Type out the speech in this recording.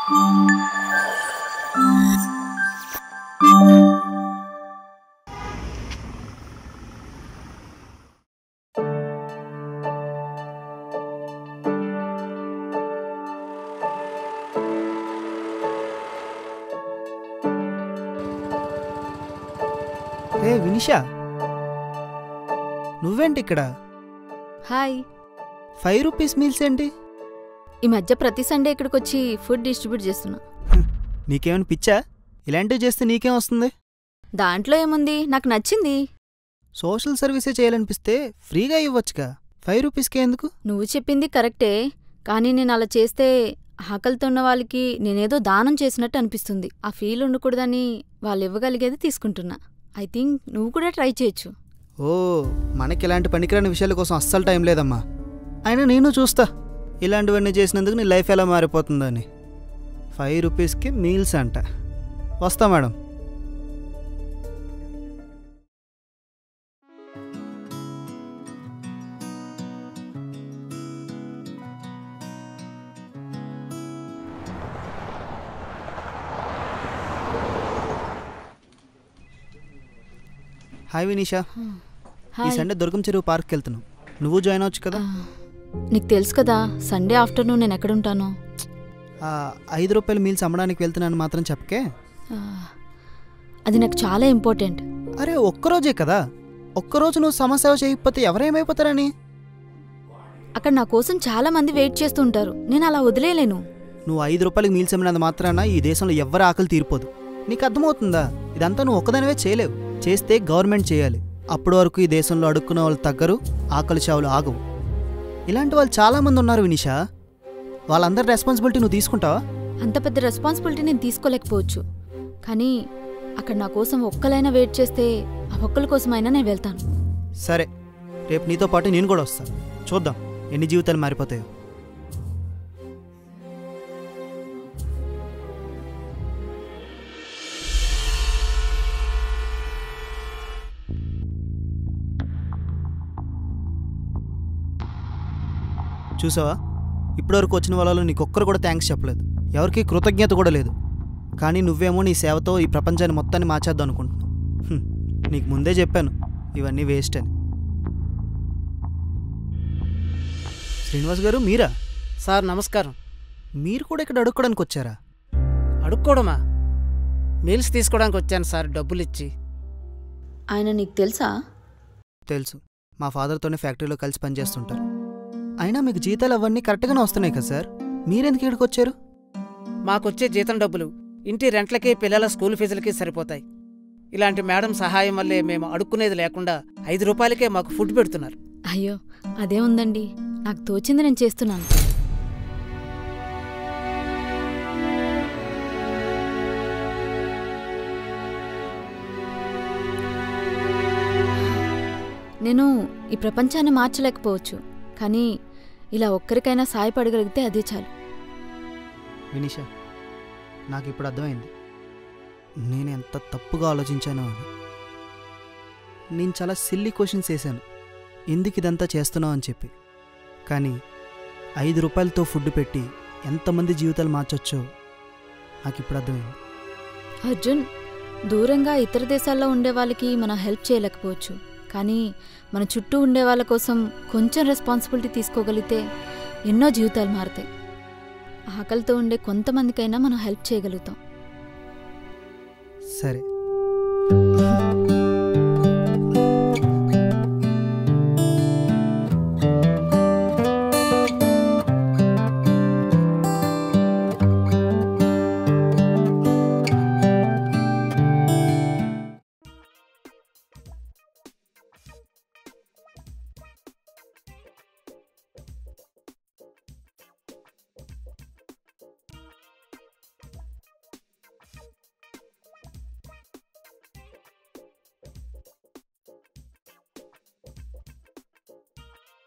ఏ వినిషా, నువ్వేంటి ఇక్కడ? Hi. 5 rupees meals ఏంటి? ఈ మధ్య ప్రతి సండే ఇక్కడికి వచ్చి ఫుడ్ డిస్ట్రిబ్యూట్ చేస్తున్నా. నీకేమైనా పిచ్చా? ఇలాంటివి చేస్తే నీకేం వస్తుంది? దాంట్లో ఏముంది, నాకు నచ్చింది. సోషల్ సర్వీసే చేయాలనిపిస్తే ఫ్రీగా ఇవ్వచ్చుగా, 5 రూపీస్కే ఎందుకు? నువ్వు చెప్పింది కరెక్టే, కానీ నేను అలా చేస్తే ఆకలితో ఉన్న వాళ్ళకి నేనేదో దానం చేసినట్టు అనిపిస్తుంది. ఆ ఫీల్ ఉండకూడదని వాళ్ళు ఇవ్వగలిగేది తీసుకుంటున్నా. ఐ థింక్ నువ్వు కూడా ట్రై చేయొచ్చు. ఓ, మనకి ఇలాంటి పనికిరాని విషయాల కోసం అస్సలు టైం లేదమ్మా. అయినా నేను చూస్తా ఇలాంటివన్నీ చేసినందుకు నీ లైఫ్ ఎలా మారిపోతుందని. 5 రూపీస్కి మీల్స్ అంట. వస్తా మేడం. హాయ్ వినీషా, ఈ సండే దుర్గం చెరువు పార్క్కి వెళ్తున్నావు. నువ్వు జాయిన్ అవచ్చు కదా? నీకు తెలుసు కదా సండే ఆఫ్టర్నూన్ నేను ఎక్కడుంటాను. 5 రూపాయల మీల్స్ అమ్మడానికి వెళ్తున్నాను మాత్రం చెప్పకే. అది నాకు చాలా ఇంపార్టెంట్. అరే ఒక్కరోజే కదా, ఒక్కరోజు నువ్వు సమస్య చేయకపోతే ఎవరేమైపోతారని. అక్కడ నా కోసం చాలా మంది వెయిట్ చేస్తూ ఉంటారు, నేను అలా వదిలేయలేను. నువ్వు 5 రూపాయలకి మీల్స్ అమ్మినంత మాత్రాన ఈ దేశంలో ఎవ్వరి ఆకలి తీరిపోదు. నీకు అర్థమవుతుందా? ఇదంతా నువ్వు ఒక్కదానివే చేయలేవు. చేస్తే గవర్నమెంట్ చేయాలి. అప్పటి వరకు ఈ దేశంలో అడుక్కున్న వాళ్ళు తగ్గరు, ఆకలి చావులు ఆగవు. ఇలాంటి వాళ్ళు చాలామంది ఉన్నారు వినిషా. వాళ్ళందరి రెస్పాన్సిబిలిటీ నువ్వు తీసుకుంటావా? అంత పెద్ద రెస్పాన్సిబిలిటీ నేను తీసుకోలేకపోవచ్చు, కానీ అక్కడ నా కోసం ఒక్కలైనా వెయిట్ చేస్తే ఆ ఒక్కల కోసమైనా నేను వెళ్తాను. సరే, రేపు నీతో పాటు నేను కూడా వస్తాను. చూద్దాం ఎన్ని జీవితాలు మారిపోతాయో. చూసావా, ఇప్పటివరకు వచ్చిన వాళ్ళలో నీకొక్కరు కూడా థ్యాంక్స్ చెప్పలేదు, ఎవరికి కృతజ్ఞత కూడా లేదు. కానీ నువ్వేమో నీ సేవతో ఈ ప్రపంచాన్ని మొత్తాన్ని మార్చేద్దాం అనుకుంటున్నావు. నీకు ముందే చెప్పాను ఇవన్నీ వేస్ట్ అని. శ్రీనివాస్ గారు మీరా? సార్ నమస్కారం. మీరు కూడా ఇక్కడ అడుక్కోవడానికి వచ్చారా? అడుక్కోవడమా? మీల్స్ తీసుకోవడానికి వచ్చాను సార్, డబ్బులు ఇచ్చి. ఆయన నీకు తెలుసా? తెలుసు, మా ఫాదర్తోనే ఫ్యాక్టరీలో కలిసి పనిచేస్తుంటారు. అయినా మీకు జీతాలు అవన్నీ కరెక్ట్గానే వస్తున్నాయి కదా సార్, మీరెందుకు ఇక్కడికి వచ్చారు? మాకొచ్చే జీతం డబ్బులు ఇంటి రెంట్లకి పిల్లల స్కూల్ ఫీజులకి సరిపోతాయి. ఇలాంటి మేడం సహాయం వల్లే మేము అడుక్కునేది లేకుండా 5 రూపాయలకే మాకు ఫుడ్ పెడుతున్నారు. అయ్యో అదే ఉందండి, నాకు తోచింది నేను చేస్తున్నాను. నేను ఈ ప్రపంచాన్ని మార్చలేకపోవచ్చు, కానీ ఇలా ఒక్కరికైనా సాయపడగలిగితే అదే చాలు. వినిషా, నాకు ఇప్పుడు అర్థమైంది నేను ఎంత తప్పుగా ఆలోచించానో అని. నేను చాలా సిల్లీ క్వశ్చన్స్ వేశాను, ఎందుకు ఇదంతా చేస్తున్నావు అని చెప్పి. కానీ 5 రూపాయలతో ఫుడ్ పెట్టి ఎంతమంది జీవితాలు మార్చొచ్చో నాకు ఇప్పుడు అర్థమైంది. అర్జున్, దూరంగా ఇతర దేశాల్లో ఉండే వాళ్ళకి మనం హెల్ప్ చేయలేకపోవచ్చు, కానీ మన చుట్టూ ఉండే వాళ్ళ కోసం కొంచెం రెస్పాన్సిబిలిటీ తీసుకోగలిగితే ఎన్నో జీవితాలు మారుతాయి. ఆకలితో ఉండే కొంతమందికైనా మనం హెల్ప్ చేయగలుగుతాం. సరే.